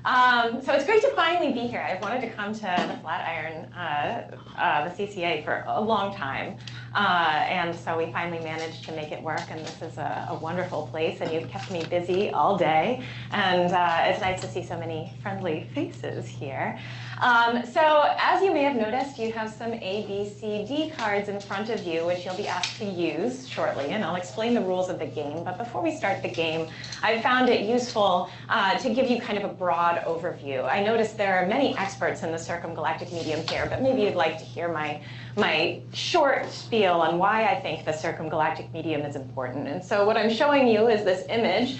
So it's great to finally be here. I've wanted to come to the Flatiron, the CCA, for a long time. And so we finally managed to make it work, and this is a wonderful place, and you've kept me busy all day. And it's nice to see so many friendly faces here. So as you may have noticed, you have some A, B, C, D cards in front of you, which you'll be asked to use shortly, and I'll explain the rules of the game. But before we start the game, I found it useful to give you kind of a broad overview. I noticed there are many experts in the circumgalactic medium here, but maybe you'd like to hear my short spiel on why I think the circumgalactic medium is important. And so what I'm showing you is this image,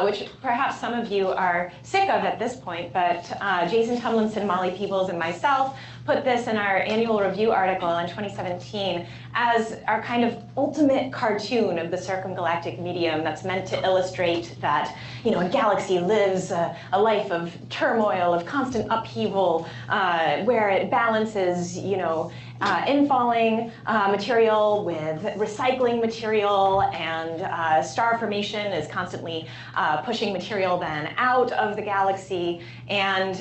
which perhaps some of you are sick of at this point, but Jason Tumlinson, Molly Peebles, and myself put this in our annual review article in 2017 as our kind of ultimate cartoon of the circumgalactic medium that's meant to illustrate that, you know, a galaxy lives a life of turmoil, of constant upheaval, where it balances, you know, infalling material with recycling material, and star formation is constantly pushing material then out of the galaxy. And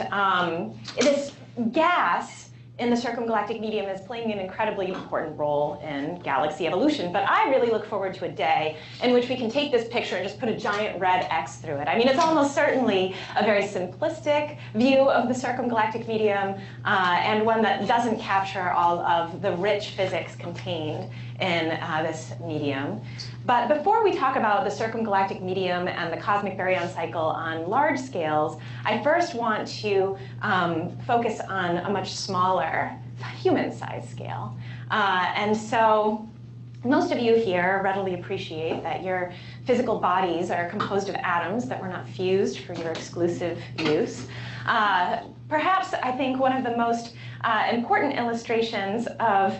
this gas in the circumgalactic medium is playing an incredibly important role in galaxy evolution. But I really look forward to a day in which we can take this picture and just put a giant red X through it. I mean, it's almost certainly a very simplistic view of the circumgalactic medium, and one that doesn't capture all of the rich physics contained in this medium. But before we talk about the circumgalactic medium and the cosmic baryon cycle on large scales, I first want to focus on a much smaller human-sized scale. And so most of you here readily appreciate that your physical bodies are composed of atoms that were not fused for your exclusive use. Perhaps, I think, one of the most important illustrations of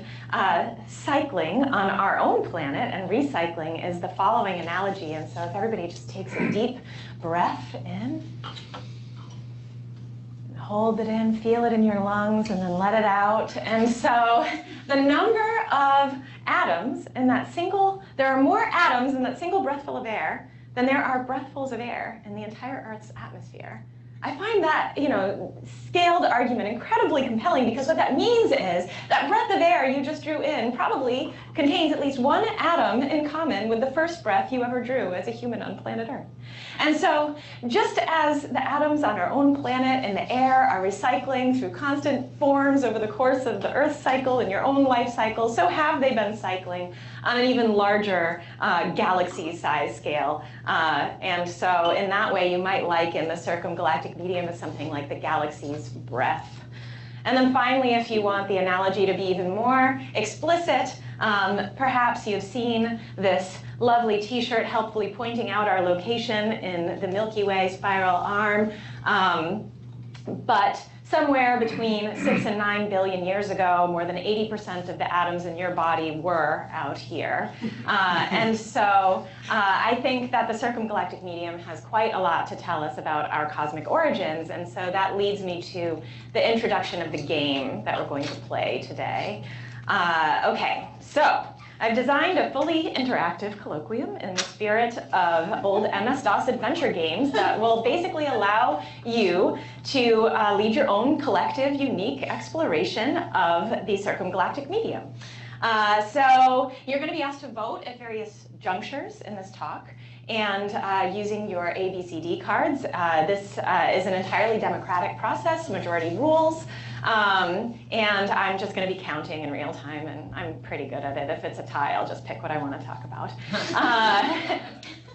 cycling on our own planet and recycling is the following analogy. And so if everybody just takes a deep breath in, hold it in, feel it in your lungs, and then let it out. And so the number of atoms in that single, there are more atoms in that single breathful of air than there are breathfuls of air in the entire Earth's atmosphere. I find that, you know, scaled argument incredibly compelling, because what that means is that breath of air you just drew in probably contains at least one atom in common with the first breath you ever drew as a human on planet Earth. And so just as the atoms on our own planet and the air are recycling through constant forms over the course of the Earth cycle and your own life cycle, so have they been cycling on an even larger galaxy-size scale. And so in that way, you might liken the circumgalactic medium as something like the galaxy's breath. And then finally, if you want the analogy to be even more explicit, perhaps you've seen this lovely t-shirt helpfully pointing out our location in the Milky Way spiral arm. But somewhere between 6 and 9 billion years ago, more than 80% of the atoms in your body were out here. And so I think that the circumgalactic medium has quite a lot to tell us about our cosmic origins. And so that leads me to the introduction of the game that we're going to play today. Okay, so I've designed a fully interactive colloquium in the spirit of old MS-DOS adventure games that will basically allow you to lead your own collective, unique exploration of the circumgalactic medium. So you're going to be asked to vote at various junctures in this talk, and using your ABCD cards. This is an entirely democratic process, majority rules. And I'm just going to be counting in real time, and I'm pretty good at it. If it's a tie, I'll just pick what I want to talk about.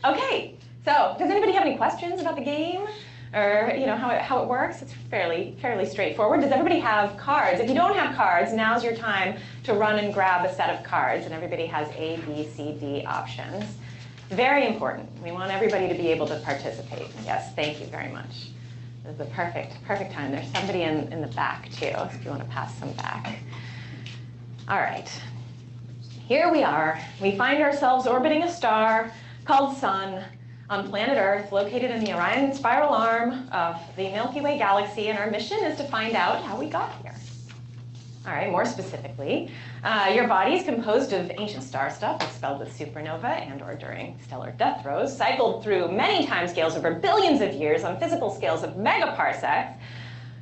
Okay, so does anybody have any questions about the game, or you know how it works? It's fairly straightforward. Does everybody have cards? If you don't have cards, now's your time to run and grab a set of cards, and everybody has A, B, C, D options. Very important. We want everybody to be able to participate. Yes, thank you very much. This is the perfect time. There's somebody in the back, too, if you want to pass some back. All right. Here we are. We find ourselves orbiting a star called Sun on planet Earth, located in the Orion spiral arm of the Milky Way galaxy, and our mission is to find out how we got here. All right, more specifically, your body is composed of ancient star stuff expelled with supernova and/or during stellar death throes, cycled through many timescales over billions of years on physical scales of megaparsecs,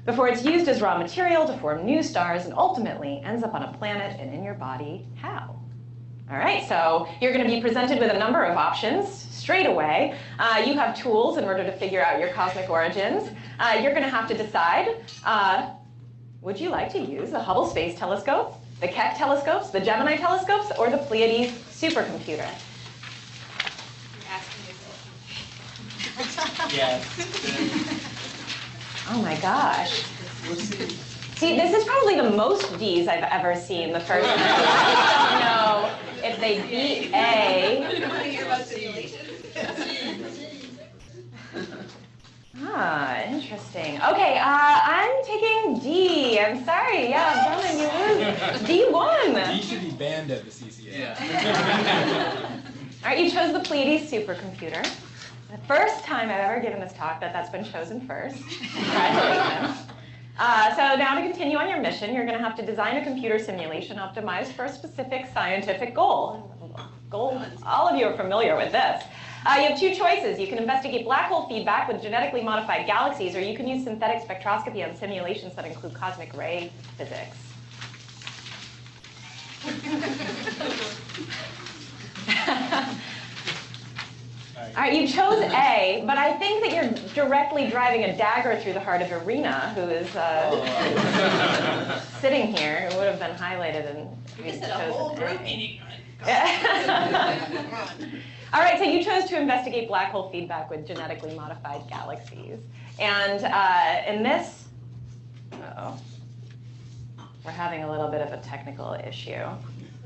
before it's used as raw material to form new stars and ultimately ends up on a planet and in your body. How? All right, so you're going to be presented with a number of options straight away. You have tools in order to figure out your cosmic origins. You're going to have to decide, would you like to use the Hubble Space Telescope, the Keck telescopes, the Gemini telescopes, or the Pleiades supercomputer? You're asking me. Yes. Oh my gosh. See, this is probably the most D's I've ever seen the first time. I don't know if they beat A. Interesting. Okay, I'm taking D. I'm sorry. Yeah, Brennan, you lose. D1. D should be banned at the CCA. Yeah. All right, you chose the Pleiades supercomputer. The first time I've ever given this talk that's been chosen first. Congratulations. So now to continue on your mission, you're going to have to design a computer simulation optimized for a specific scientific goal. All of you are familiar with this. You have two choices. You can investigate black hole feedback with genetically modified galaxies, or you can use synthetic spectroscopy on simulations that include cosmic ray physics. All right, you chose A, but I think that you're directly driving a dagger through the heart of Irina, who is sitting here, who would have been highlighted and We just had a whole group meeting. All right, so you chose to investigate black hole feedback with genetically modified galaxies. And in this, we're having a little bit of a technical issue.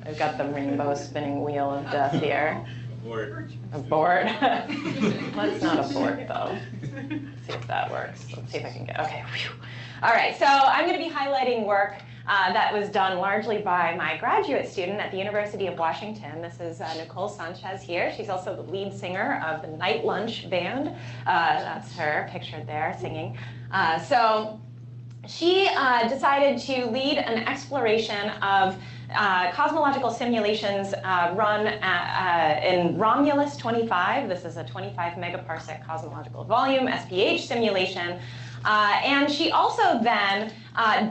I've got the rainbow spinning wheel of death here. Abort. Abort. Let's not abort, though. Let's see if that works. Let's see if I can get, okay. Whew. All right, so I'm going to be highlighting work that was done largely by my graduate student at the University of Washington. This is Nicole Sanchez here. She's also the lead singer of the Night Lunch Band. That's her pictured there singing. So she decided to lead an exploration of cosmological simulations run in Romulus 25. This is a 25 megaparsec cosmological volume, SPH simulation. And she also then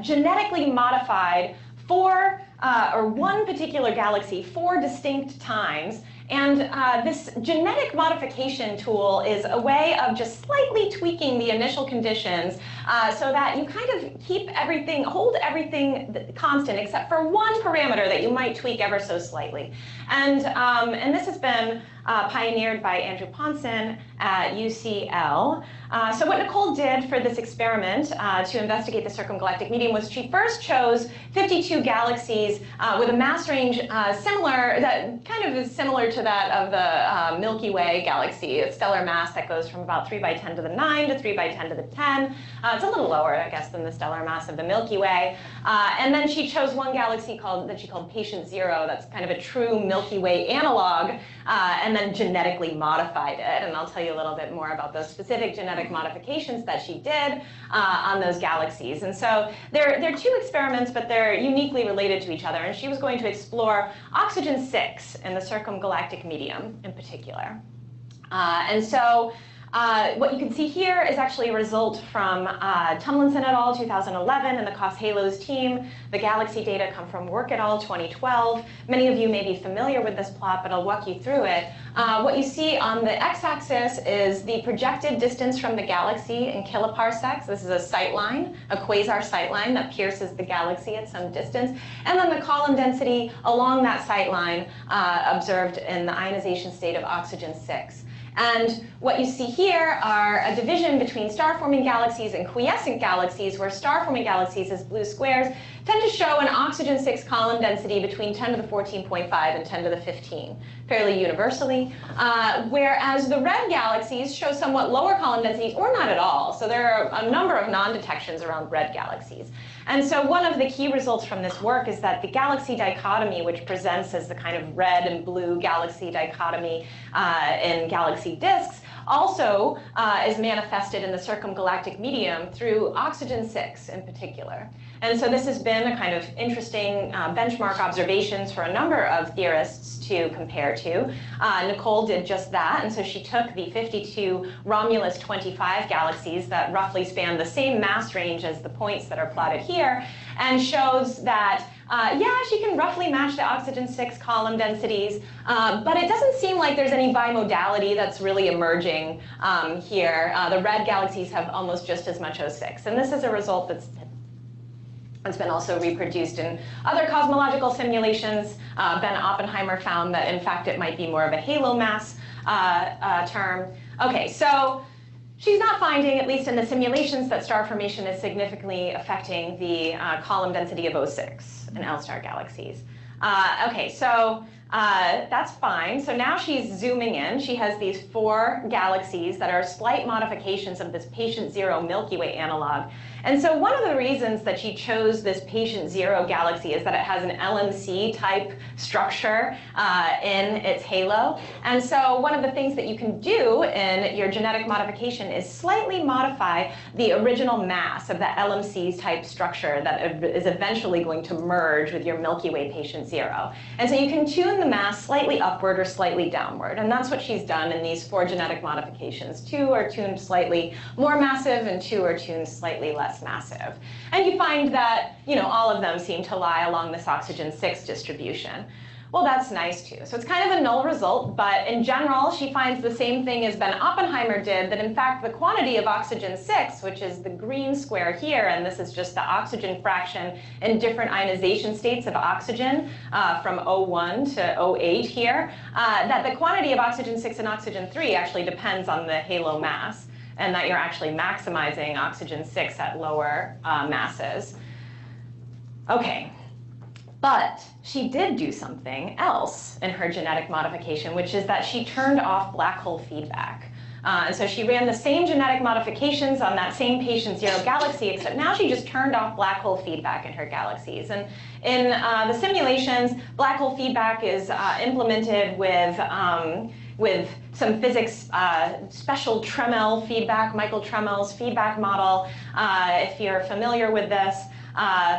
genetically modified one particular galaxy 4 distinct times. And this genetic modification tool is a way of just slightly tweaking the initial conditions so that you kind of hold everything constant except for one parameter that you might tweak ever so slightly. And this has been pioneered by Andrew Ponson at UCL. So what Nicole did for this experiment to investigate the circumgalactic medium was she first chose 52 galaxies with a mass range that kind of is similar to that of the Milky Way galaxy, a stellar mass that goes from about 3 by 10 to the 9 to 3 by 10 to the 10. It's a little lower, I guess, than the stellar mass of the Milky Way. And then she chose one galaxy that she called Patient Zero. That's kind of a true Milky Way analog, and then genetically modified it. And I'll tell you a little bit more about those specific genetic modifications that she did on those galaxies. And so they're two experiments, but they're uniquely related to each other. And she was going to explore oxygen-6 in the circumgalactic medium in particular. And so what you can see here is actually a result from Tumlinson et al. 2011 and the Cos-Halos team. The galaxy data come from Werk et al. 2012. Many of you may be familiar with this plot, but I'll walk you through it. What you see on the x-axis is the projected distance from the galaxy in kiloparsecs. This is a sightline, a quasar sightline that pierces the galaxy at some distance. And then the column density along that sightline observed in the ionization state of oxygen-6. And what you see here are a division between star-forming galaxies and quiescent galaxies, where star-forming galaxies, as blue squares, tend to show an oxygen-6 column density between 10 to the 14.5 and 10 to the 15, fairly universally, whereas the red galaxies show somewhat lower column densities, or not at all. So there are a number of non-detections around red galaxies. And so one of the key results from this work is that the galaxy dichotomy, which presents as the kind of red and blue galaxy dichotomy in galaxy disks, also is manifested in the circumgalactic medium through oxygen-6 in particular. And so this has been a kind of interesting benchmark observations for a number of theorists to compare to. Nicole did just that, and so she took the 52 Romulus 25 galaxies that roughly span the same mass range as the points that are plotted here, and shows that yeah, she can roughly match the oxygen-6 column densities, but it doesn't seem like there's any bimodality that's really emerging here. The red galaxies have almost just as much O6, and this is a result that's been also reproduced in other cosmological simulations. Ben Oppenheimer found that, in fact, it might be more of a halo mass term. Okay, so she's not finding, at least in the simulations, that star formation is significantly affecting the column density of O6 in L-star galaxies. Okay, so that's fine. So now she's zooming in. She has these 4 galaxies that are slight modifications of this patient zero Milky Way analog. And so one of the reasons that she chose this patient zero galaxy is that it has an LMC type structure in its halo. And so one of the things that you can do in your genetic modification is slightly modify the original mass of the LMC type structure that is eventually going to merge with your Milky Way patient zero. And so you can tune the mass slightly upward or slightly downward. And that's what she's done in these 4 genetic modifications. 2 are tuned slightly more massive and 2 are tuned slightly less massive. And you find that, you know, all of them seem to lie along this oxygen-6 distribution. Well, that's nice too. So it's kind of a null result, but in general, she finds the same thing as Ben Oppenheimer did, that in fact the quantity of oxygen-6, which is the green square here, and this is just the oxygen fraction in different ionization states of oxygen from O1 to O8 here, that the quantity of oxygen-6 and oxygen-3 actually depends on the halo mass, and that you're actually maximizing oxygen-6 at lower masses. Okay. But she did do something else in her genetic modification, which is that she turned off black hole feedback. And so she ran the same genetic modifications on that same patient zero galaxy, except now she just turned off black hole feedback in her galaxies. And in the simulations, black hole feedback is implemented with some physics, special Tremel feedback, Michael Tremel's feedback model, if you're familiar with this.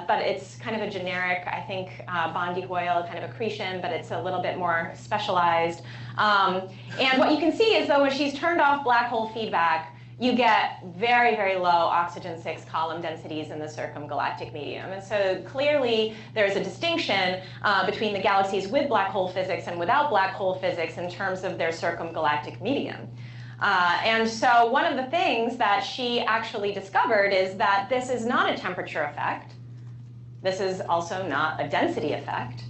But it's kind of a generic, I think, Bondi-Hoyle kind of accretion, but it's a little bit more specialized. And what you can see is, though, when she's turned off black hole feedback, you get very, very low oxygen-6 column densities in the circumgalactic medium. And so clearly there's a distinction between the galaxies with black hole physics and without black hole physics in terms of their circumgalactic medium. And so one of the things that she actually discovered is that this is not a temperature effect. This is also not a density effect.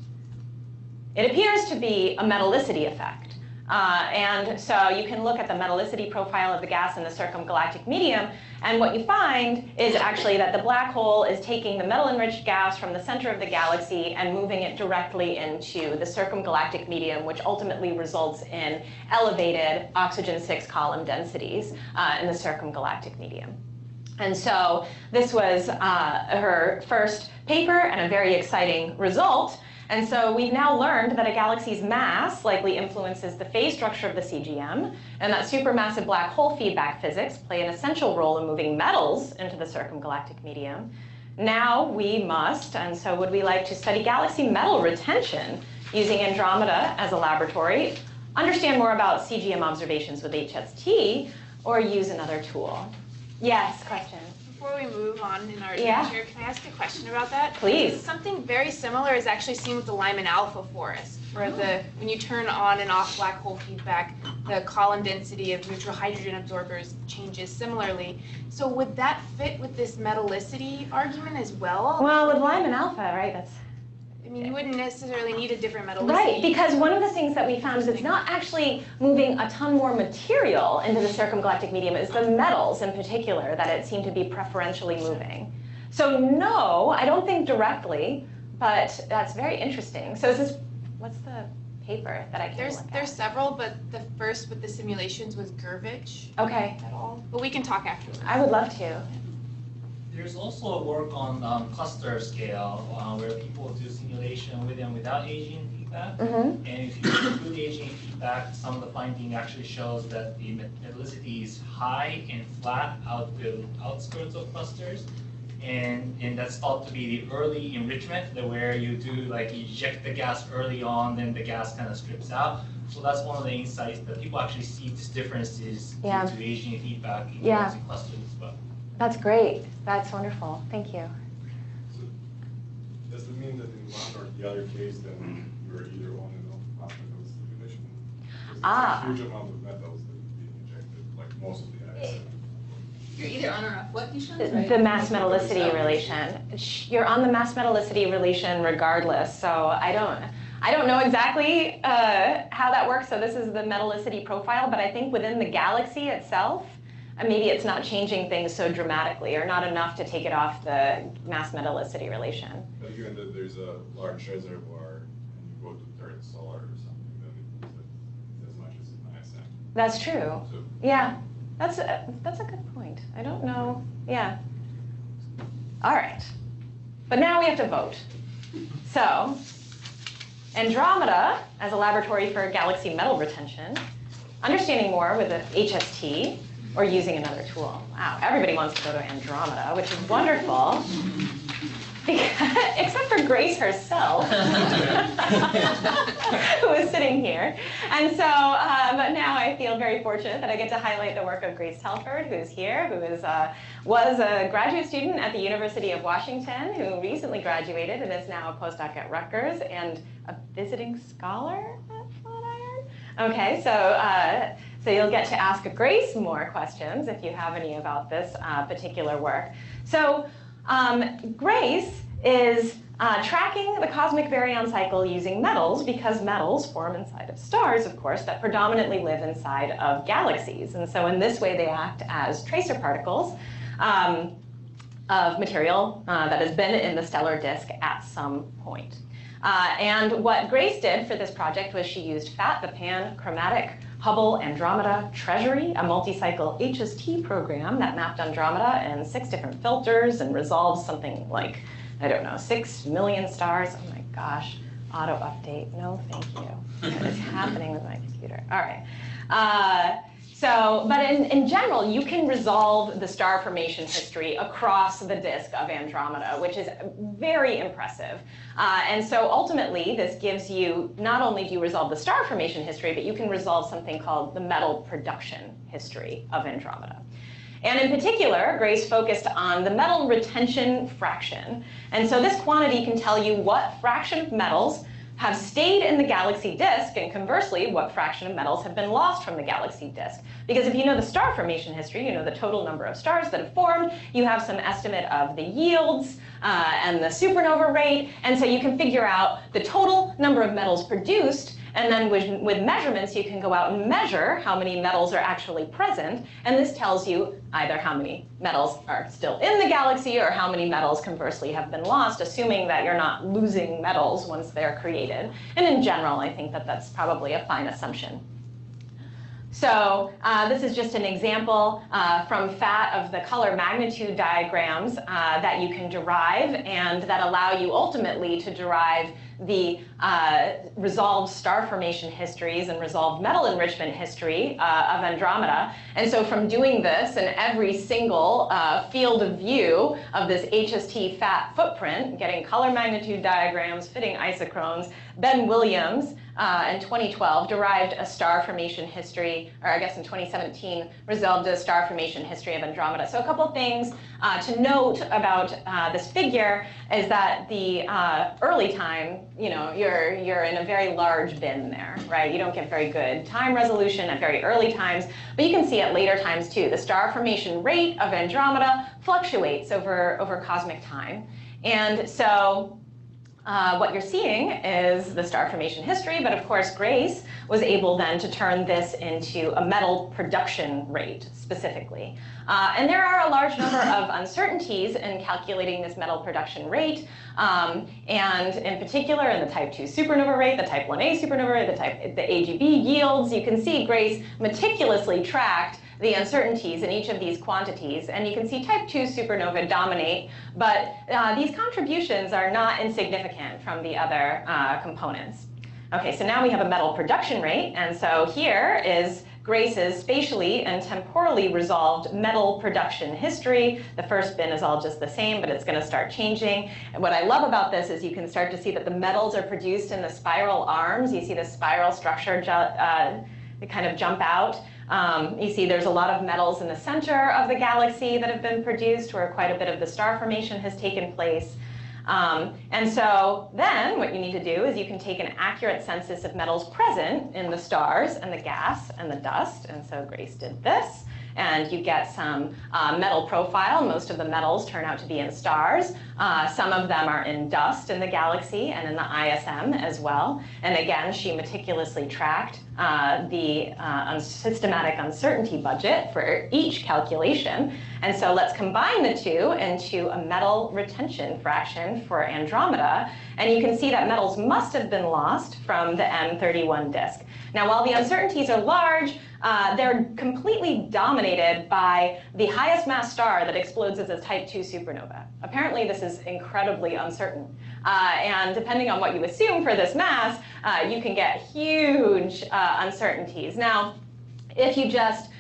It appears to be a metallicity effect. And so you can look at the metallicity profile of the gas in the circumgalactic medium, and what you find is actually that the black hole is taking the metal-enriched gas from the center of the galaxy and moving it directly into the circumgalactic medium, which ultimately results in elevated oxygen-6 column densities in the circumgalactic medium. And so this was her first paper and a very exciting result. And so we've now learned that a galaxy's mass likely influences the phase structure of the CGM, and that supermassive black hole feedback physics play an essential role in moving metals into the circumgalactic medium. Now we must, and so would we like to study galaxy metal retention using Andromeda as a laboratory, understand more about CGM observations with HST, or use another tool? Yes, question. Before we move on in our Yeah. adventure, can I ask a question about that? Please. Something very similar is actually seen with the Lyman alpha forest, where when you turn on and off black hole feedback, the column density of neutral hydrogen absorbers changes similarly. So would that fit with this metallicity argument as well? Well, with Lyman alpha, right, that's... I mean, you wouldn't necessarily need a different metallicity. Right, because one of the things that we found is it's not actually moving a ton more material into the circumgalactic medium, it's the metals in particular that it seemed to be preferentially moving. So no, I don't think directly, but that's very interesting. So is this, what's the paper that I can look at? There's several, but the first with the simulations was Gurvich. Okay. At all. But we can talk afterwards. I would love to. There's also a work on cluster scale where people do simulation with and without aging feedback. Mm-hmm. And if you include aging feedback, some of the finding actually shows that the metallicity is high and flat out the outskirts of clusters. and that's thought to be the early enrichment, where you do like eject the gas early on, then the gas kind of strips out. So that's one of the insights that people actually see these differences due to aging feedback in galaxy clusters as well. That's great. That's wonderful. Thank you. So does it mean that in one or the other case, then you're either on and off metal stimulation? Because it's a huge amount of metals that are being injected, like most of the ice. You're either on or off. What, Dushan? The mass metallicity relation. You're on the mass metallicity relation regardless. So I don't know exactly how that works. So this is the metallicity profile, but I think within the galaxy itself, maybe it's not changing things so dramatically or not enough to take it off the mass metallicity relation. But given that there's a large reservoir and you go to third solar or something, then it means that it's as much as an ISM. That's true. So, Yeah, that's a good point. I don't know. Yeah. All right. But now we have to vote. So Andromeda as a laboratory for galaxy metal retention, understanding more with the HST, or using another tool. Wow, everybody wants to go to Andromeda, which is wonderful. Except for Grace herself, who is sitting here. And so, but now I feel very fortunate that I get to highlight the work of Grace Telford, who is here, who was a graduate student at the University of Washington, who recently graduated and is now a postdoc at Rutgers and a visiting scholar at Flatiron. Okay, so you'll get to ask Grace more questions if you have any about this particular work. So Grace is tracking the cosmic baryon cycle using metals because metals form inside of stars, of course, that predominantly live inside of galaxies. And so in this way, they act as tracer particles of material that has been in the stellar disk at some point. And what Grace did for this project was she used FAT, the Pan-Chromatic Hubble Andromeda Treasury, a multi-cycle HST program that mapped Andromeda in 6 different filters and resolved something like, I don't know, 6 million stars. Oh my gosh, auto update, no thank you. What is happening with my computer? All right. But in general, you can resolve the star formation history across the disk of Andromeda, which is very impressive. And so ultimately, this gives you, not only do you resolve the star formation history, but you can resolve something called the metal production history of Andromeda. And in particular, Grace focused on the metal retention fraction. And so this quantity can tell you what fraction of metals have stayed in the galaxy disk, and conversely, what fraction of metals have been lost from the galaxy disk. Because if you know the star formation history, you know the total number of stars that have formed, you have some estimate of the yields and the supernova rate, and so you can figure out the total number of metals produced, and then with measurements, you can go out and measure how many metals are actually present, and this tells you either how many metals are still in the galaxy or how many metals conversely have been lost, assuming that you're not losing metals once they're created. And in general, I think that that's probably a fine assumption. So this is just an example from FAT of the color magnitude diagrams that you can derive and that allow you ultimately to derive the resolved star formation histories and resolved metal enrichment history of Andromeda. And so from doing this in every single field of view of this HST FAT footprint, getting color magnitude diagrams, fitting isochrones, Ben Williams in 2012 derived a star formation history, or I guess in 2017, resolved a star formation history of Andromeda. So a couple things to note about this figure is that the early time, you know, you're in a very large bin there, right? You don't get very good time resolution at very early times, but you can see at later times too. The star formation rate of Andromeda fluctuates over cosmic time. And so what you're seeing is the star formation history, but of course Grace was able then to turn this into a metal production rate specifically. And there are a large number of uncertainties in calculating this metal production rate, and in particular in the type 2 supernova rate, the type 1a supernova rate, the AGB yields. You can see Grace meticulously tracked the uncertainties in each of these quantities, and you can see type 2 supernova dominate, but these contributions are not insignificant from the other components. Okay, so now we have a metal production rate, and so here is Grace's spatially and temporally resolved metal production history. The first bin is all just the same, but it's going to start changing. And what I love about this is you can start to see that the metals are produced in the spiral arms. You see the spiral structure kind of jump out. You see there's a lot of metals in the center of the galaxy that have been produced, where quite a bit of the star formation has taken place. And so then what you need to do is you can take an accurate census of metals present in the stars and the gas and the dust. And so Grace did this. And you get some metal profile. Most of the metals turn out to be in stars. Some of them are in dust in the galaxy and in the ISM as well. And again, she meticulously tracked the systematic uncertainty budget for each calculation. And so let's combine the two into a metal retention fraction for Andromeda. And you can see that metals must have been lost from the M31 disk. Now, while the uncertainties are large, they're completely dominated by the highest mass star that explodes as a type 2 supernova. Apparently, this is incredibly uncertain. And depending on what you assume for this mass, you can get huge uncertainties. Now, if you just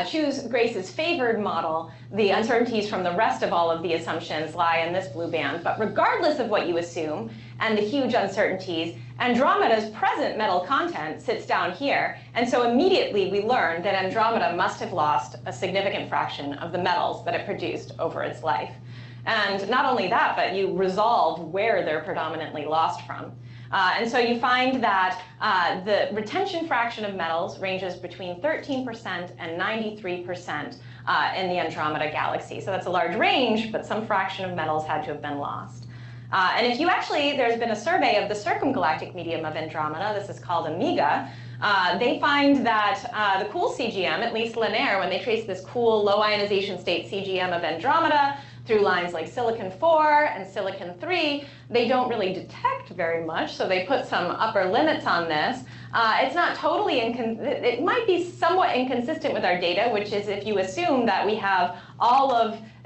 choose Grace's favored model, the uncertainties from the rest of all of the assumptions lie in this blue band. But regardless of what you assume and the huge uncertainties, Andromeda's present metal content sits down here. And so immediately we learn that Andromeda must have lost a significant fraction of the metals that it produced over its life. And not only that, but you resolve where they're predominantly lost from. And so you find that the retention fraction of metals ranges between 13% and 93% in the Andromeda galaxy. So that's a large range, but some fraction of metals had to have been lost. And if you actually, there's been a survey of the circumgalactic medium of Andromeda. This is called Amiga. They find that the cool CGM, at least linear, when they trace this cool low ionization state CGM of Andromeda through lines like silicon 4 and silicon 3, they don't really detect very much, so they put some upper limits on this. It's not totally, it might be somewhat inconsistent with our data, which is if you assume that we have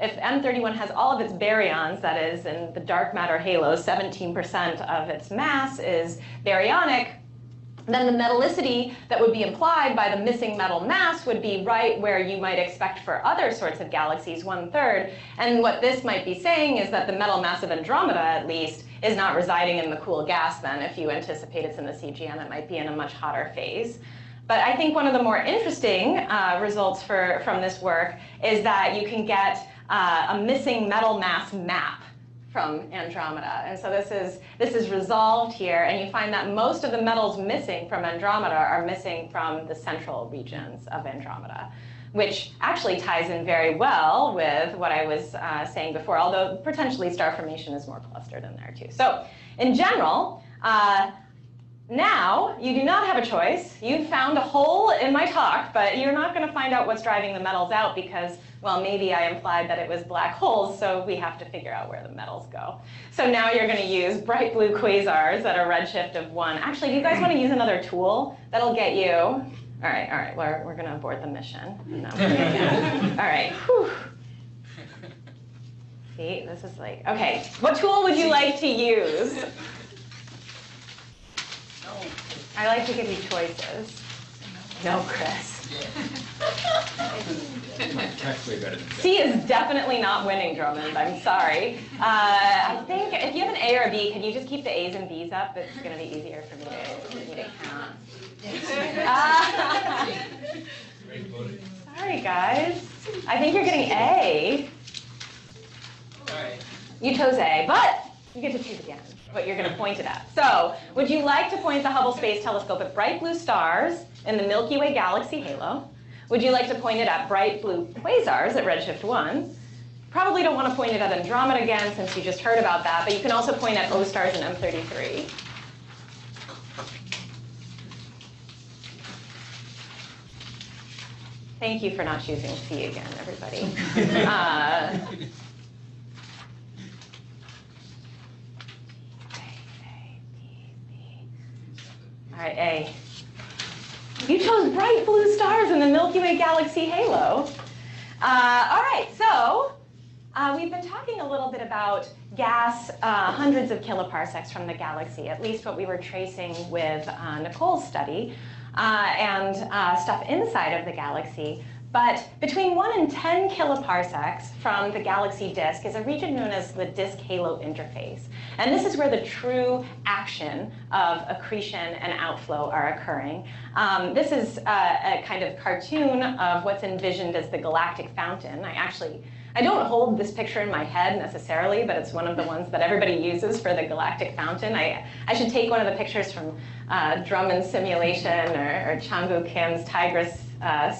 if M31 has all of its baryons, that is, in the dark matter halo, 17% of its mass is baryonic, then the metallicity that would be implied by the missing metal mass would be right where you might expect for other sorts of galaxies, 1/3. And what this might be saying is that the metal mass of Andromeda, at least, is not residing in the cool gas then. If you anticipate it's in the CGM, it might be in a much hotter phase. But I think one of the more interesting results from this work is that you can get a missing metal mass map from Andromeda. And so this is resolved here, and you find that most of the metals missing from Andromeda are missing from the central regions of Andromeda, which actually ties in very well with what I was saying before, although potentially star formation is more clustered in there too. So in general, now you do not have a choice. You've found a hole in my talk, but you're not going to find out what's driving the metals out because, well, maybe I implied that it was black holes, so we have to figure out where the metals go. So now you're going to use bright blue quasars at a redshift of 1. Actually, do you guys want to use another tool? That'll get you. All right, we're going to abort the mission. No. All right. Whew. See, this is like, okay, what tool would you like to use? I like to give you choices. No, Chris. Actually better than C is definitely not winning, Drummond. I'm sorry. I think if you have an A or a B, can you just keep the A's and B's up? It's going to be easier for me to count. Sorry, guys. I think you're getting A. You chose A, but you get to choose again what you're going to point it at. So, would you like to point the Hubble Space Telescope at bright blue stars in the Milky Way galaxy halo? Would you like to point it at bright blue quasars at redshift 1? Probably don't want to point it at Andromeda again since you just heard about that, but you can also point at O stars and M33. Thank you for not choosing C again, everybody. All right, A. You chose bright blue stars in the Milky Way galaxy halo. All right, so we've been talking a little bit about gas hundreds of kiloparsecs from the galaxy, at least what we were tracing with Nicole's study. and stuff inside of the galaxy. But between 1 and 10 kiloparsecs from the galaxy disk is a region known as the disk-halo interface. And this is where the true action of accretion and outflow are occurring. This is a kind of cartoon of what's envisioned as the galactic fountain. I don't hold this picture in my head necessarily, but it's one of the ones that everybody uses for the galactic fountain. I should take one of the pictures from Drummond's simulation or Chang-Woo Kim's Tigris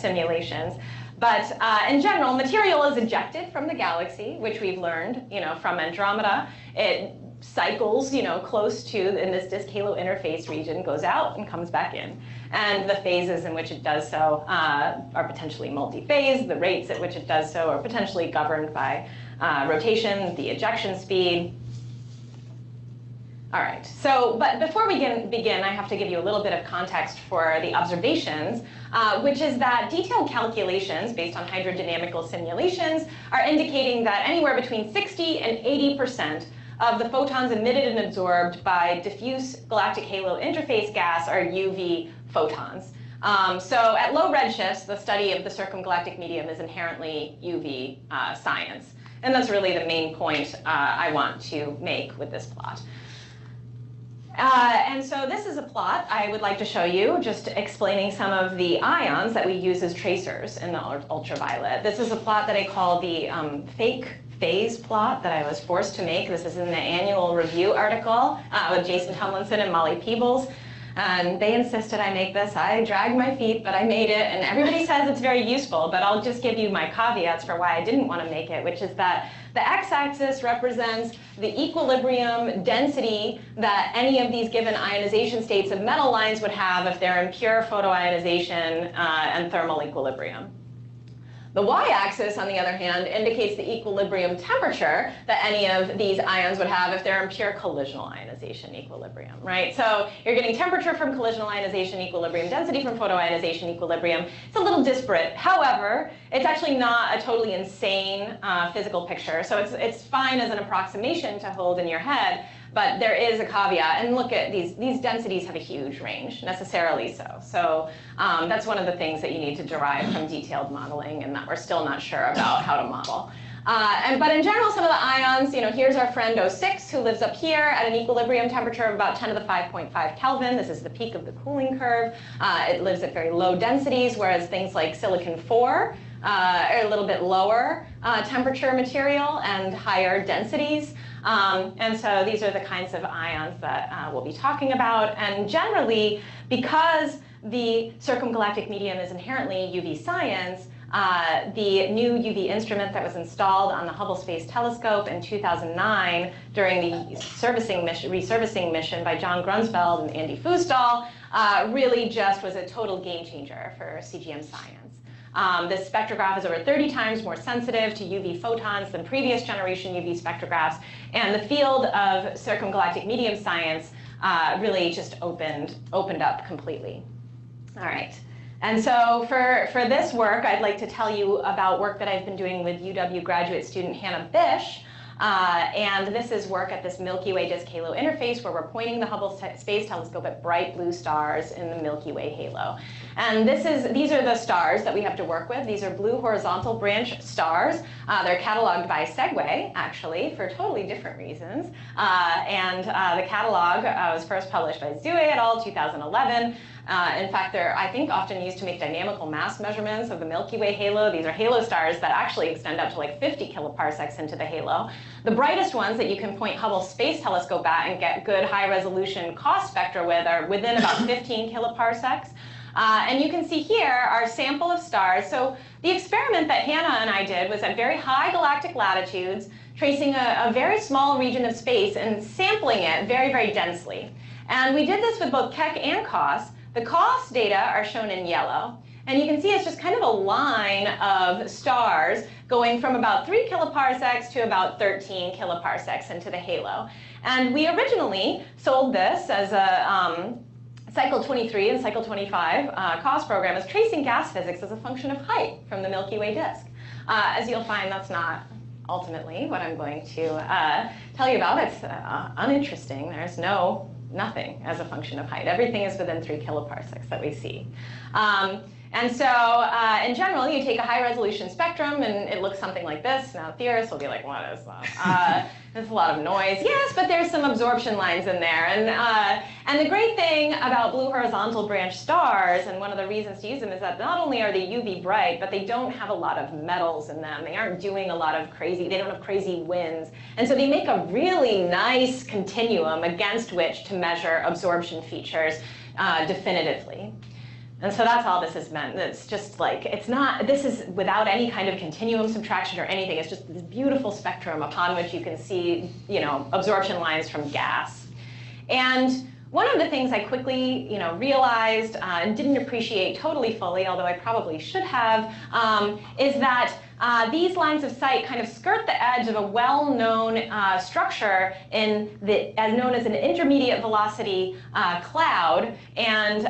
simulations. But in general, material is ejected from the galaxy, which we've learned, from Andromeda. It cycles, close to, in this disk-halo interface region, goes out and comes back in. And the phases in which it does so are potentially multi-phase. The rates at which it does so are potentially governed by rotation, the ejection speed. All right, but before we begin, I have to give you a little bit of context for the observations, which is that detailed calculations based on hydrodynamical simulations are indicating that anywhere between 60 and 80% of the photons emitted and absorbed by diffuse galactic halo interface gas are UV photons. So at low redshifts, the study of the circumgalactic medium is inherently UV science. And that's really the main point I want to make with this plot. And so this is a plot I would like to show you, just explaining some of the ions that we use as tracers in the ultraviolet. This is a plot that I call the fake phase plot that I was forced to make. This is in the annual review article with Jason Tomlinson and Molly Peebles. And they insisted I make this. I dragged my feet, but I made it. And everybody says it's very useful, but I'll just give you my caveats for why I didn't want to make it, which is that the x-axis represents the equilibrium density that any of these given ionization states of metal lines would have if they're in pure photoionization and thermal equilibrium. The y-axis, on the other hand, indicates the equilibrium temperature that any of these ions would have if they're in pure collisional ionization equilibrium, right? So you're getting temperature from collisional ionization equilibrium, density from photoionization equilibrium. It's a little disparate. However, it's actually not a totally insane physical picture. So it's fine as an approximation to hold in your head. But there is a caveat, and look at these densities have a huge range, necessarily so. So that's one of the things that you need to derive from detailed modeling and that we're still not sure about how to model. But in general, some of the ions, here's our friend 06 who lives up here at an equilibrium temperature of about 10 to the 5.5 Kelvin. This is the peak of the cooling curve. It lives at very low densities, whereas things like silicon-4 are a little bit lower temperature material and higher densities. And so these are the kinds of ions that we'll be talking about. And generally, because the circumgalactic medium is inherently UV science, the new UV instrument that was installed on the Hubble Space Telescope in 2009 during the resurfacing mission by John Grunsfeld and Andy Fustal really just was a total game changer for CGM science. This spectrograph is over 30 times more sensitive to UV photons than previous generation UV spectrographs, and the field of circumgalactic medium science really just opened up completely. All right. And so for this work, I'd like to tell you about work that I've been doing with UW graduate student Hannah Bish. And this is work at this Milky Way disk halo interface where we're pointing the Hubble Space Telescope at bright blue stars in the Milky Way halo. And these are the stars that we have to work with. These are blue horizontal branch stars. They're cataloged by Segway, actually, for totally different reasons. The catalog was first published by Zue et al. 2011. In fact, they're, I think, often used to make dynamical mass measurements of the Milky Way halo. These are halo stars that actually extend up to like 50 kiloparsecs into the halo. The brightest ones that you can point Hubble Space Telescope at and get good high-resolution cost spectra with are within about 15 kiloparsecs. And you can see here our sample of stars. So the experiment that Hannah and I did was at very high galactic latitudes, tracing a very small region of space and sampling it very, very densely. And we did this with both Keck and COS. The COS data are shown in yellow. And you can see it's just kind of a line of stars going from about 3 kiloparsecs to about 13 kiloparsecs into the halo. And we originally sold this as a Cycle 23 and Cycle 25 COS program as tracing gas physics as a function of height from the Milky Way disk. As you'll find, that's not ultimately what I'm going to tell you about. It's uninteresting. There's no nothing as a function of height. Everything is within 3 kiloparsecs that we see. And so in general, you take a high resolution spectrum and it looks something like this. Now theorists will be like, what is that? There's a lot of noise. Yes, but there's some absorption lines in there. And the great thing about blue horizontal branch stars, and one of the reasons to use them, is that not only are they UV bright, but they don't have a lot of metals in them. They aren't doing a lot of crazy, they don't have crazy winds. And so they make a really nice continuum against which to measure absorption features definitively. And so that's all this is meant. It's just like, it's not, this is without any kind of continuum subtraction or anything. It's just this beautiful spectrum upon which you can see, you know, absorption lines from gas. And one of the things I quickly, you know, realized and didn't appreciate totally fully, although I probably should have, is that these lines of sight kind of skirt the edge of a well-known structure as known as an intermediate velocity cloud, and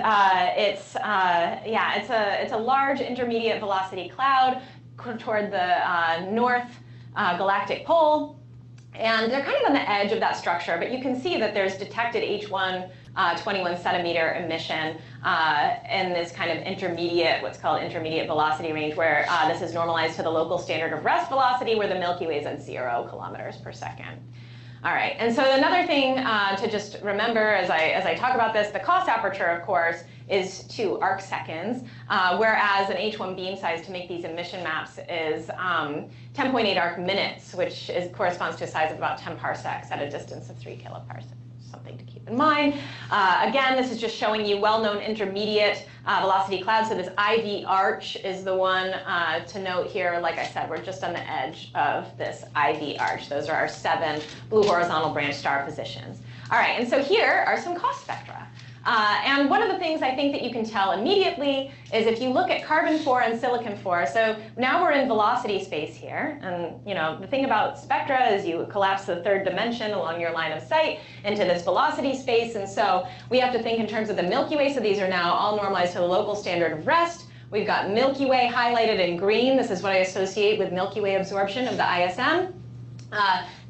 it's a large intermediate velocity cloud toward the north galactic pole. And they're kind of on the edge of that structure, but you can see that there's detected H1 21 centimeter emission in this kind of intermediate, what's called intermediate velocity range, where this is normalized to the local standard of rest velocity, where the Milky Way is at 0 kilometers per second. All right, and so another thing to just remember as I talk about this, the cost aperture, of course, is 2 arc seconds, whereas an H1 beam size to make these emission maps is 10.8 arc minutes, which corresponds to a size of about 10 parsecs at a distance of 3 kiloparsecs. Something to keep in mind. Again, this is just showing you well-known intermediate velocity clouds. So this IV arch is the one to note here. Like I said, we're just on the edge of this IV arch. Those are our 7 blue horizontal branch star positions. All right, and so here are some cost spectra. And one of the things I think that you can tell immediately is if you look at carbon-4 and silicon-4, so now we're in velocity space here, and you know the thing about spectra is you collapse the 3rd dimension along your line of sight into this velocity space, and so we have to think in terms of the Milky Way, so these are now all normalized to the local standard of rest. We've got Milky Way highlighted in green. This is what I associate with Milky Way absorption of the ISM.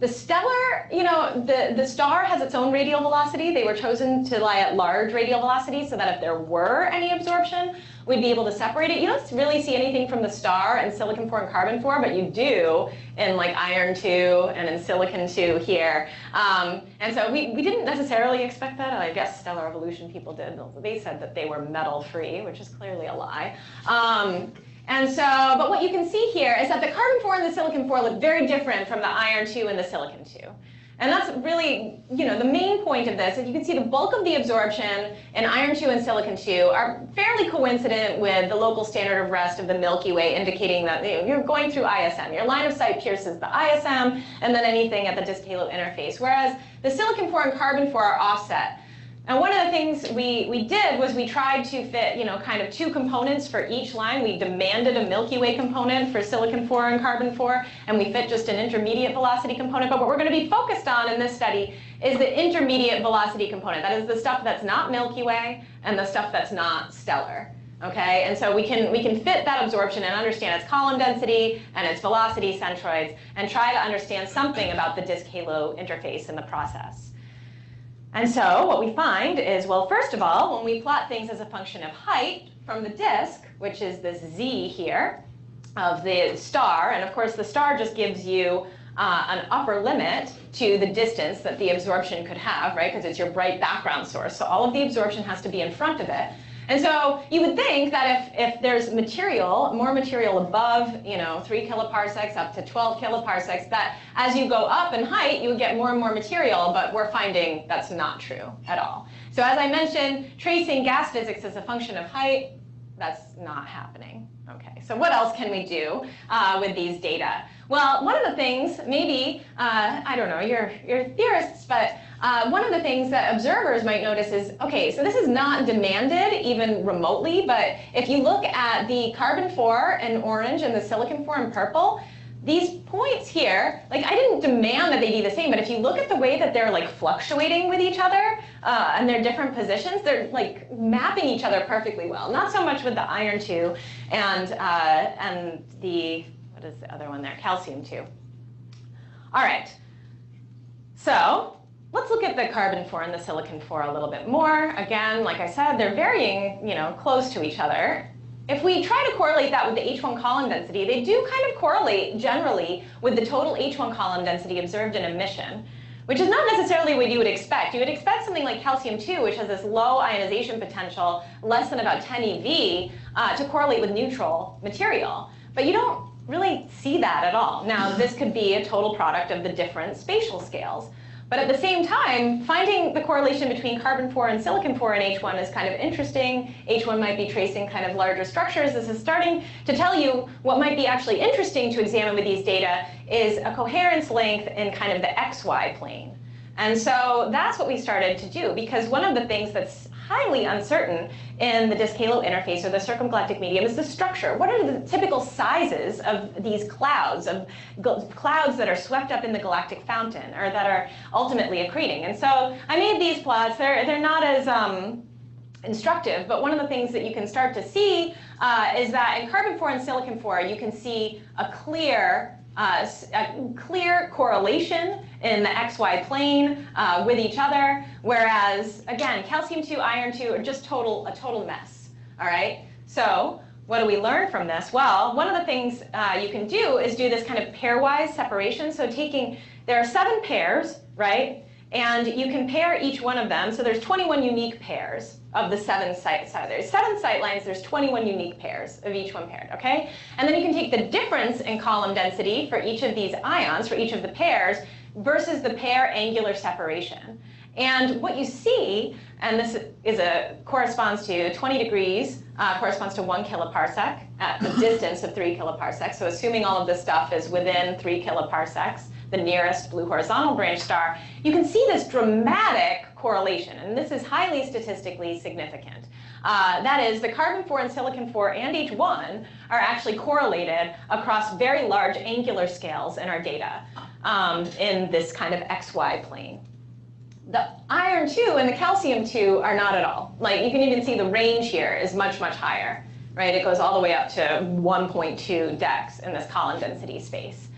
The stellar, you know, the star has its own radial velocity. They were chosen to lie at large radial velocity so that if there were any absorption, we'd be able to separate it. You don't really see anything from the star and silicon-4 and carbon-4, but you do in like iron-2 and in silicon-2 here. And so we didn't necessarily expect that. I guess stellar evolution people did. They said that they were metal-free, which is clearly a lie. And so, but what you can see here is that the carbon-4 and the silicon-4 look very different from the iron-2 and the silicon-2. And that's really, you know, the main point of this. If you can see the bulk of the absorption in iron-2 and silicon-2 are fairly coincident with the local standard of rest of the Milky Way, indicating that you're going through ISM. Your line of sight pierces the ISM and then anything at the disk halo interface, whereas the silicon-4 and carbon-4 are offset. And one of the things we did was we tried to fit, you know, kind of 2 components for each line. We demanded a Milky Way component for silicon-4 and carbon-4, and we fit just an intermediate velocity component. But what we're going to be focused on in this study is the intermediate velocity component. That is the stuff that's not Milky Way and the stuff that's not stellar. Okay, and so we can fit that absorption and understand its column density and its velocity centroids and try to understand something about the disk halo interface in the process. And so what we find is, well, first of all, when we plot things as a function of height from the disk, which is this z here of the star, and of course the star just gives you an upper limit to the distance that the absorption could have, right, because it's your bright background source. So all of the absorption has to be in front of it. And so you would think that if there's material, more material above, you know, 3 kiloparsecs up to 12 kiloparsecs, that as you go up in height, you would get more and more material, but we're finding that's not true at all. So as I mentioned, tracing gas physics as a function of height, that's not happening. Okay, so what else can we do with these data? Well, one of the things, maybe, I don't know, you're theorists, but one of the things that observers might notice is, okay, so this is not demanded even remotely, but if you look at the carbon-4 in orange and the silicon-4 in purple, these points here, like I didn't demand that they be the same, but if you look at the way that they're like fluctuating with each other and their different positions, they're like mapping each other perfectly well. Not so much with the iron-2 and the, what is the other one there? Calcium-2. All right, so let's look at the carbon-4 and the silicon-4 a little bit more. Again, like I said, they're varying, close to each other. If we try to correlate that with the H1 column density, they do kind of correlate generally with the total H1 column density observed in emission, which is not necessarily what you would expect. You would expect something like calcium-2, which has this low ionization potential, less than about 10 eV, to correlate with neutral material. But you don't really see that at all. Now, this could be a total product of the different spatial scales. But at the same time, finding the correlation between carbon-4 and silicon-4 in H1 is kind of interesting. H1 might be tracing kind of larger structures. This is starting to tell you what might be actually interesting to examine with these data is a coherence length in kind of the XY plane. And so that's what we started to do, because one of the things that's highly uncertain in the disk-halo interface or the circumgalactic medium is the structure. What are the typical sizes of these clouds that are swept up in the galactic fountain or that are ultimately accreting? And so I made these plots. They're not as instructive, but one of the things that you can start to see is that in carbon-4 and silicon-4, you can see a clear correlation in the XY plane with each other, whereas, again, calcium-2, iron-2 are just a total mess, all right? So what do we learn from this? Well, one of the things you can do is do this kind of pairwise separation. So there are 7 pairs, right? And you can pair each one of them. So there's 21 unique pairs of the 7 sight. So there's 7 sight lines. There's 21 unique pairs of each one paired, okay? And then you can take the difference in column density for each of these ions, for each of the pairs, versus the pair angular separation. And what you see, and this corresponds to 20 degrees, corresponds to 1 kiloparsec at a distance of 3 kiloparsecs. So assuming all of this stuff is within 3 kiloparsecs, the nearest blue horizontal branch star, you can see this dramatic correlation, and this is highly statistically significant. That is, the carbon-4 and silicon-4 and H1 are actually correlated across very large angular scales in our data in this kind of XY plane. The iron-2 and the calcium-2 are not at all. Like, you can even see the range here is much, much higher, right? It goes all the way up to 1.2 dex in this column density space.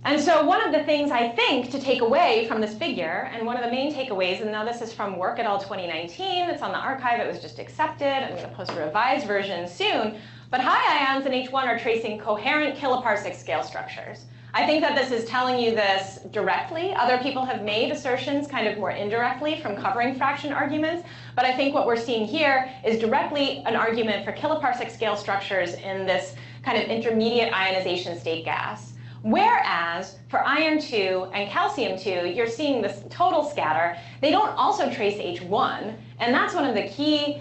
And so one of the things I think to take away from this figure, and one of the main takeaways, and now this is from Work et al. 2019, it's on the archive, it was just accepted, I'm going to post a revised version soon, but high ions in H1 are tracing coherent kiloparsec scale structures. I think that this is telling you this directly. Other people have made assertions kind of more indirectly from covering fraction arguments, but I think what we're seeing here is directly an argument for kiloparsec scale structures in this kind of intermediate ionization state gas. Whereas for iron-2 and calcium-2, you're seeing this total scatter. They don't also trace H1, and that's one of the key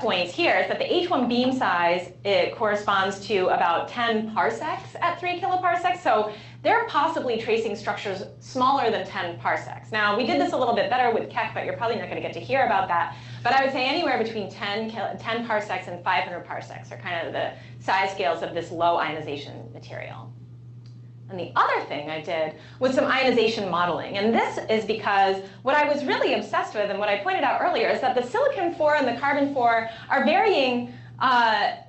points here is that the H1 beam size, it corresponds to about 10 parsecs at 3 kiloparsecs. So they're possibly tracing structures smaller than 10 parsecs. Now, we did this a little bit better with Keck, but you're probably not going to get to hear about that. But I would say anywhere between 10 parsecs and 500 parsecs are kind of the size scales of this low ionization material. And the other thing I did was some ionization modeling. And this is because what I was really obsessed with, and what I pointed out earlier, is that the silicon-4 and the carbon-4 are varying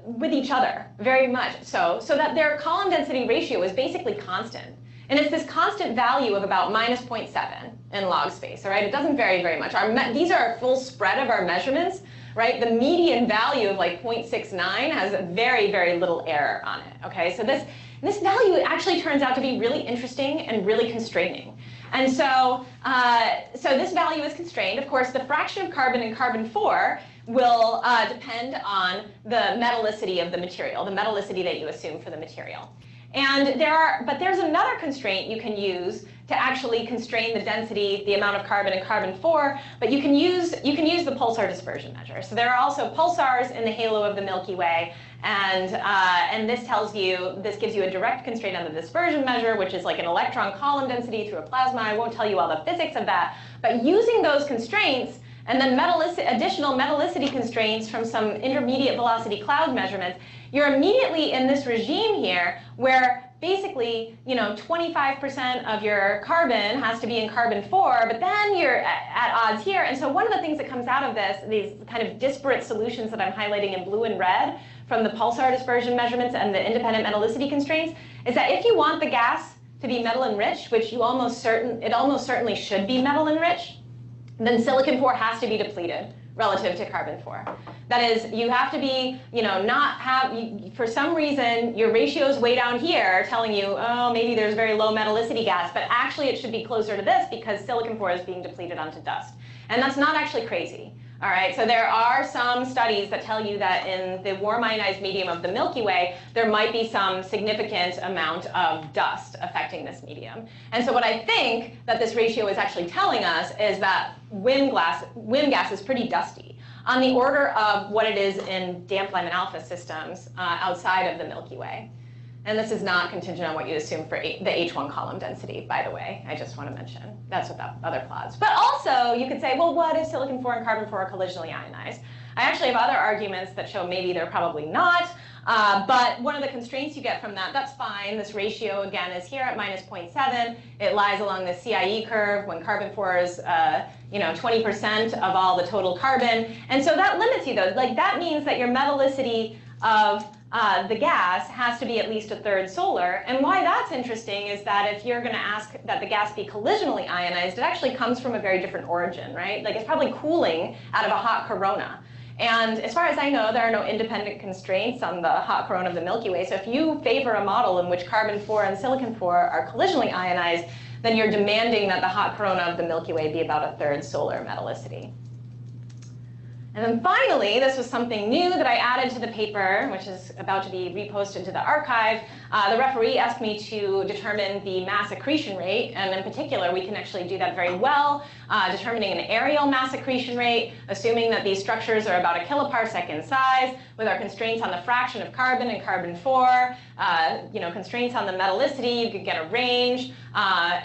with each other very much so that their column density ratio is basically constant. And it's this constant value of about minus 0.7 in log space, all right? It doesn't vary very much. These are a full spread of our measurements, right? The median value of like 0.69 has very, very little error on it, okay? So this value actually turns out to be really interesting and really constraining. And so, this value is constrained. Of course, the fraction of carbon in carbon-4 will depend on the metallicity of the material, the metallicity that you assume for the material. And there's another constraint you can use to actually constrain the density, the amount of carbon in carbon-4, but you can use the pulsar dispersion measure. So there are also pulsars in the halo of the Milky Way, and this gives you a direct constraint on the dispersion measure, which is like an electron column density through a plasma. I won't tell you all the physics of that, but using those constraints and then additional metallicity constraints from some intermediate velocity cloud measurements, you're immediately in this regime here where basically, 25% of your carbon has to be in carbon-4, but then you're at odds here. And so one of the things that comes out of this, these kind of disparate solutions that I'm highlighting in blue and from the pulsar dispersion measurements and the independent metallicity constraints, is that if you want the gas to be metal enriched, which it almost certainly should be metal enriched, then silicon-4 has to be depleted relative to carbon-4. That is, you have to be, for some reason, your ratios way down here are telling you, oh, maybe there's very low metallicity gas, but actually it should be closer to this because silicon-4 is being depleted onto dust. And that's not actually crazy. All right, so there are some studies that tell you that in the warm ionized medium of the Milky Way, there might be some significant amount of dust affecting this medium. And so what I think that this ratio is actually telling us is that WIM gas is pretty dusty, on the order of what it is in damp Lyman alpha systems outside of the Milky Way. And this is not contingent on what you assume for the H1 column density, by the way. I just want to mention. That's what that other plots. But also, you could say, well, what if silicon-4 and carbon-4 are collisionally ionized? I actually have other arguments that show maybe they're probably not. But one of the constraints you get from that, that's fine. This ratio, again, is here at minus 0.7. It lies along the CIE curve when carbon-4 is 20% of all the total carbon. And so that limits you, though. Like, that means that your metallicity of the gas has to be at least a third solar. And why that's interesting is that if you're going to ask that the gas be collisionally ionized, it actually comes from a very different origin, right? Like, it's probably cooling out of a hot corona. And as far as I know, there are no independent constraints on the hot corona of the Milky Way. So if you favor a model in which carbon-4 and silicon-4 are collisionally ionized, then you're demanding that the hot corona of the Milky Way be about a third solar metallicity. And then finally, this was something new that I added to the paper, which is about to be reposted to the archive. The referee asked me to determine the mass accretion rate, and in particular, we can actually do that very well, determining an areal mass accretion rate, assuming that these structures are about a kiloparsec in size, with our constraints on the fraction of carbon and carbon-4, constraints on the metallicity, you could get a range.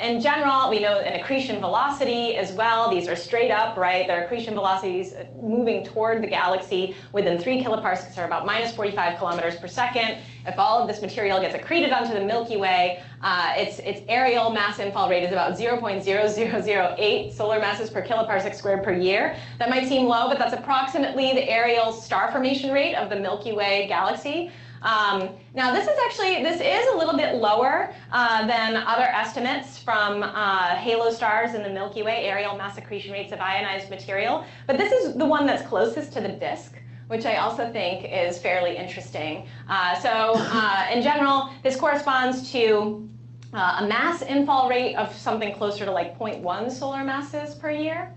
In general, we know an accretion velocity as well. These are straight up, right? Their accretion velocities moving toward the galaxy within 3 kiloparsecs are about minus 45 kilometers per second. If all of this material gets accreted onto the Milky Way, its areal mass infall rate is about 0.0008 solar masses per kiloparsec squared per year. That might seem low, but that's approximately the areal star formation rate of the Milky Way galaxy. Now this is a little bit lower than other estimates from halo stars in the Milky Way, areal mass accretion rates of ionized material, but this is the one that's closest to the disk, which I also think is fairly interesting. In general, this corresponds to a mass infall rate of something closer to like 0.1 solar masses per year.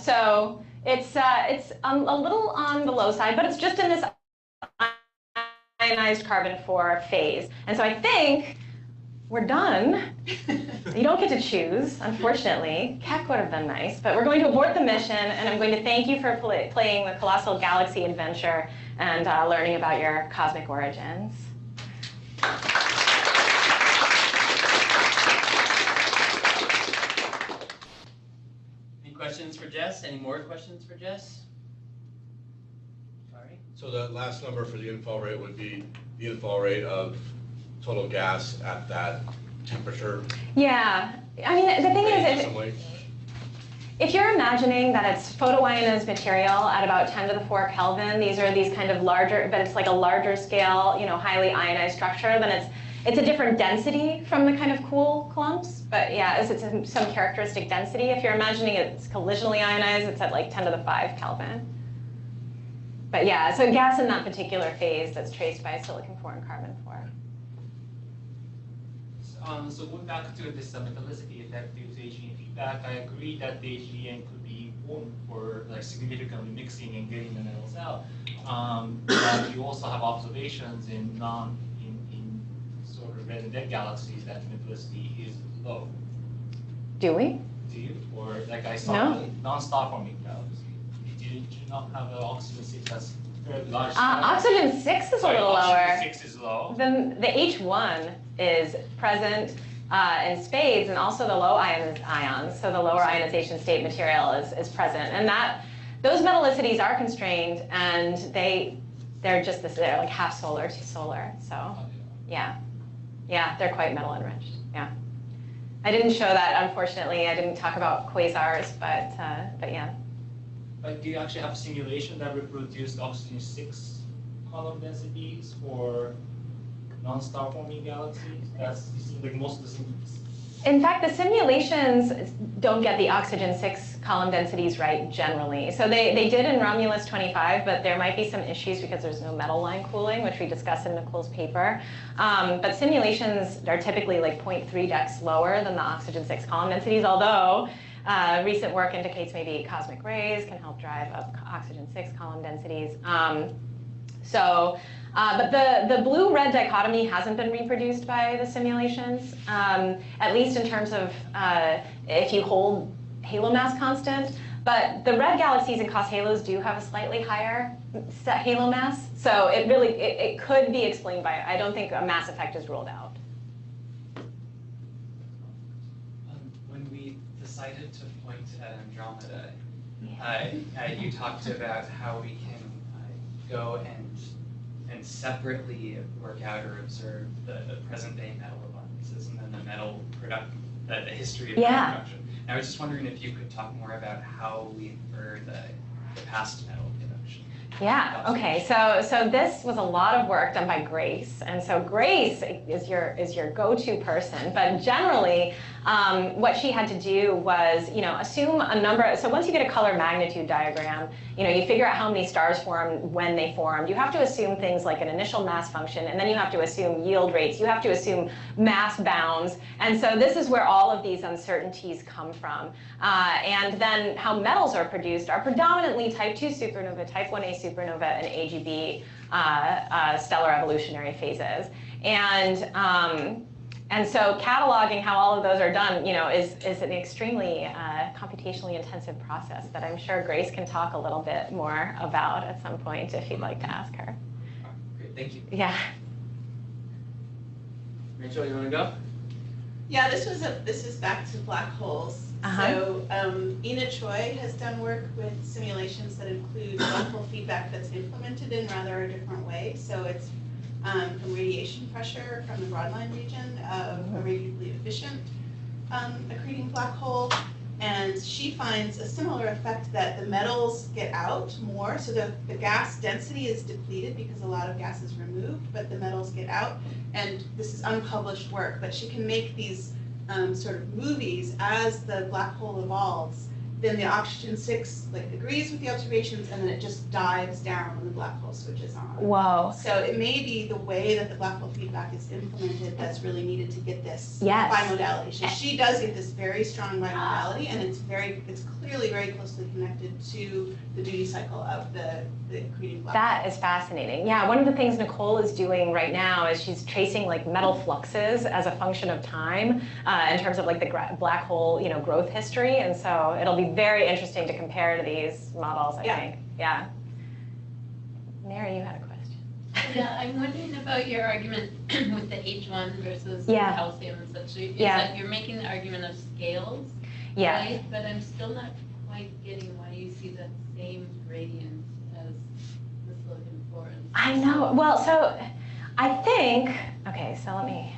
So it's a little on the low side, but it's just in this ionized carbon-4 phase. And so I think we're done. You don't get to choose, unfortunately. Keck would have been nice, but we're going to abort the mission, and I'm going to thank you for playing the Colossal Galaxy Adventure and learning about your cosmic origins. Any questions for Jess? Any more questions for Jess? Sorry? So the last number for the infall rate would be the infall rate of total gas at that temperature? Yeah. I mean, the thing is, if you're imagining that it's photoionized material at about 10 to the 4 Kelvin, these are these kind of larger, but it's like a larger scale, highly ionized structure, then it's a different density from the kind of cool clumps. But yeah, it's some characteristic density. If you're imagining it's collisionally ionized, it's at like 10 to the 5 Kelvin. But yeah, so gas in that particular phase that's traced by silicon-4 and carbon-4. So going back to this metallicity effect due to HEN feedback, I agree that the HEN could be important for like significantly mixing and getting the metals out. But you also have observations in sort of red and dead galaxies that metallicity is low. Do we? Do you? Or like I saw No. non-star forming galaxies. Did you not have an oxygen 6 that's very large? Oxygen 6 is a little lower. Oxygen 6 is low. Then the H1 is present in spades, and also the low ions, so the lower ionization state material is present. And those metallicities are constrained, and they're just they're like half solar to solar. So yeah, they're quite metal enriched. Yeah. I didn't show that, unfortunately. I didn't talk about quasars, but yeah. But do you actually have a simulation that reproduced oxygen 6 column densities for non-star forming galaxies? That's it seems like most of the In fact, the simulations don't get the oxygen-6 column densities right generally. So they did in Romulus 25, but there might be some issues because there's no metal line cooling, which we discussed in Nicole's paper. But simulations are typically like 0.3 dex lower than the oxygen-6 column densities, although recent work indicates maybe cosmic rays can help drive up oxygen-6 column densities. But the blue-red dichotomy hasn't been reproduced by the simulations, at least in terms of if you hold halo mass constant. But the red galaxies and cos halos do have a slightly higher set halo mass, so it could be explained by it. I don't think a mass effect is ruled out. When we decided to point at Andromeda, you talked about how we can go and separately work out or observe the present-day metal abundances and then the history of metal production. And I was just wondering if you could talk more about how we infer the past metal production. Yeah, okay, so this was a lot of work done by Grace, and so Grace is your go-to person, but generally what she had to do was, assume a number. So once you get a color magnitude diagram, you figure out how many stars formed, when they formed. You have to assume things like an initial mass function, and then you have to assume yield rates. You have to assume mass bounds, and so this is where all of these uncertainties come from. And then how metals are produced are predominantly type 2 supernova, type 1a supernova, and AGB stellar evolutionary phases. And so cataloging how all of those are done, is an extremely computationally intensive process that I'm sure Grace can talk a little bit more about at some point if you'd like to ask her. Great, thank you. Yeah. Rachel, you want to go? Yeah, this is back to black holes. So Ina Choi has done work with simulations that include black hole feedback that's implemented in rather a different way. So it's from radiation pressure from the broadline region of a radially efficient accreting black hole. And she finds a similar effect that the metals get out more. So the gas density is depleted because a lot of gas is removed, but the metals get out. And this is unpublished work, but she can make these sort of movies as the black hole evolves. Then the oxygen-6 agrees with the observations, and then it just dives down when the black hole switches on. Whoa. So it may be the way that the black hole feedback is implemented that's really needed to get this bimodality. So she does get this very strong bimodality, and it's clearly very closely connected to the duty cycle of the accreting black hole. That is fascinating. Yeah, one of the things Nicole is doing right now is she's tracing metal fluxes as a function of time in terms of the black hole growth history, and so it'll be very interesting to compare to these models, I think. Yeah. Mary, you had a question. Yeah, I'm wondering about your argument with the H1 versus calcium and such. Is that you're making the argument of scales, right? But I'm still not quite getting why you see the same gradient as the silicon-4. I know. Well, so I think, okay, so let me,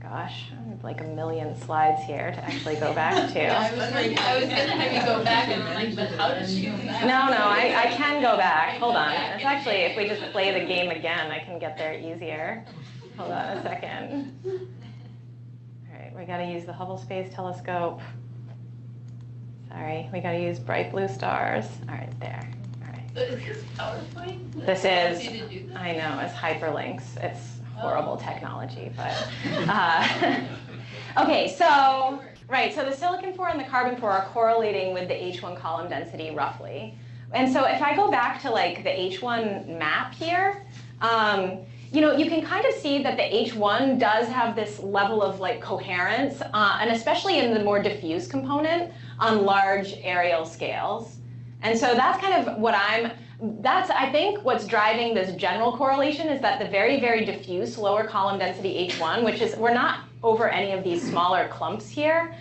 gosh, I have like a million slides here to actually go back to. I was going to have you go back, and I'm like, but how did she go back? No, I can go back. Hold on. It's actually, if we just play the game again, I can get there easier. Hold on a second. All right, we got to use the Hubble Space Telescope. Sorry, we got to use bright blue stars. All right, there. All right. So is this PowerPoint? This is, I know, it's hyperlinks. It's horrible technology, but okay, so so the silicon-4 and the carbon-4 are correlating with the H1 column density roughly. And so if I go back to the H1 map here, you can kind of see that the H1 does have this level of coherence, and especially in the more diffuse component on large aerial scales. And so that's kind of what I think what's driving this general correlation is that the very, very diffuse lower column density H1, which is, we're not over any of these smaller clumps here,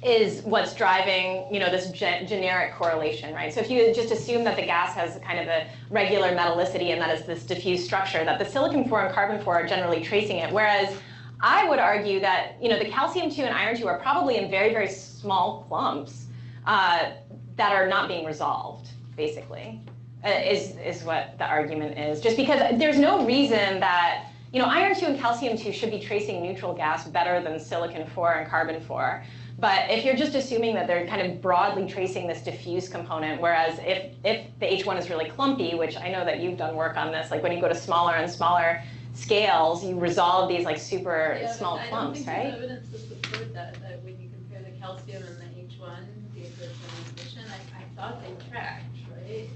is what's driving this generic correlation, right? So if you just assume that the gas has kind of a regular metallicity and that is this diffuse structure, that the silicon-4 and carbon-4 are generally tracing it, whereas I would argue that the calcium-2 and iron-2 are probably in very, very small clumps that are not being resolved, basically, is what the argument is. Just because there's no reason that iron 2 and calcium 2 should be tracing neutral gas better than silicon 4 and carbon 4. But if you're just assuming that they're kind of broadly tracing this diffuse component, whereas if the H1 is really clumpy, which I know that you've done work on this, like when you go to smaller and smaller scales, you resolve these like super small clumps, right? I don't think there's evidence to support that when you compare the calcium and the H1, the transmission, I thought they tracked, right?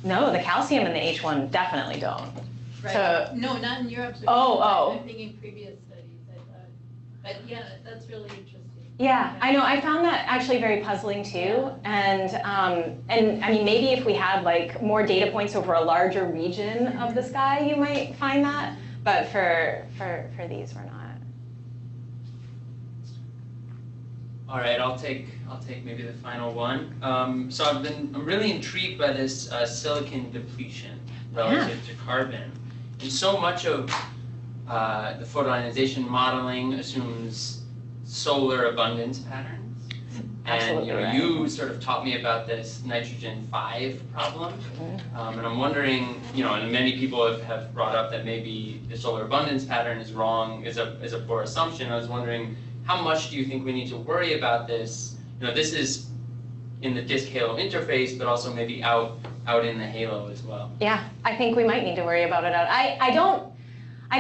No, the calcium and the H1 definitely don't. Right. So, no, not in your observation. Oh. I'm thinking previous studies, I thought. But yeah, that's really interesting. Yeah, I know. I found that actually very puzzling too. And I mean, maybe if we had like more data points over a larger region of the sky, you might find that. But for these, we're not. All right, I'll take maybe the final one. So I'm really intrigued by this silicon depletion relative to carbon, and so much of the photoionization modeling assumes solar abundance patterns. Absolutely And right. you sort of taught me about this nitrogen 5 problem, and I'm wondering, and many people have brought up that maybe the solar abundance pattern is wrong, is a poor assumption. I was wondering, how much do you think we need to worry about this? This is in the disk halo interface, but also maybe out in the halo as well. Yeah, I think we might need to worry about it. I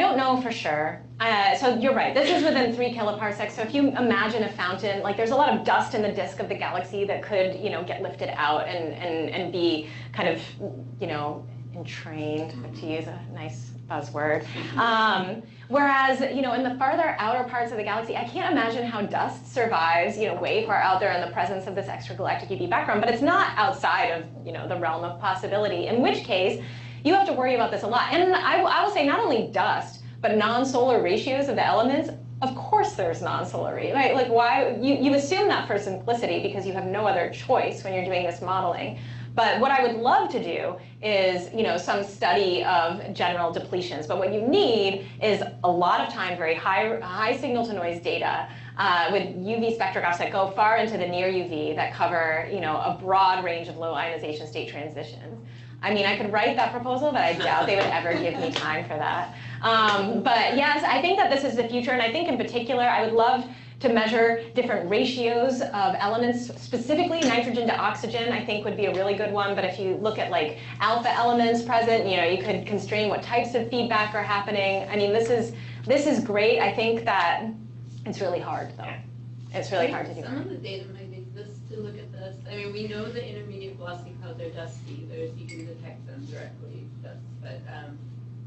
don't know for sure. So you're right, this is within 3 kiloparsecs. So if you imagine a fountain, like there's a lot of dust in the disk of the galaxy that could, get lifted out and be kind of, entrained, to use a nice buzzword. Whereas, in the farther outer parts of the galaxy, I can't imagine how dust survives, way far out there in the presence of this extragalactic UV background, but it's not outside of, the realm of possibility, in which case you have to worry about this a lot. And I will say not only dust, but non-solar ratios of the elements. Of course there's non-solar, right? Like why, you assume that for simplicity because you have no other choice when you're doing this modeling. But what I would love to do is, some study of general depletions. But what you need is a lot of time, very high signal to noise data with UV spectrographs that go far into the near UV that cover, a broad range of low ionization state transitions. I mean, I could write that proposal, but I doubt they would ever give me time for that. But yes, I think that this is the future, and I think in particular, I would love to measure different ratios of elements, specifically nitrogen to oxygen, I think would be a really good one. But if you look at like alpha elements present, you could constrain what types of feedback are happening. I mean, this is great. I think that it's really hard, though. It's really hard to do. Some of the data might exist to look at this. I mean, we know the intermediate velocity clouds are dusty. You can detect them directly,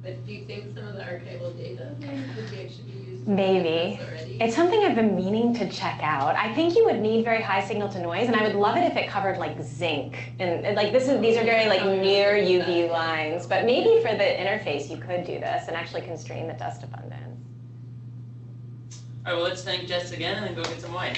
but do you think some of the archival data would be actually be used? Maybe. It's something I've been meaning to check out. I think you would need very high signal to noise, and I would love it if it covered like zinc. And like these are very like near UV lines, but maybe for the interface you could do this and actually constrain the dust abundance. All right, well, let's thank Jess again and then go get some wine.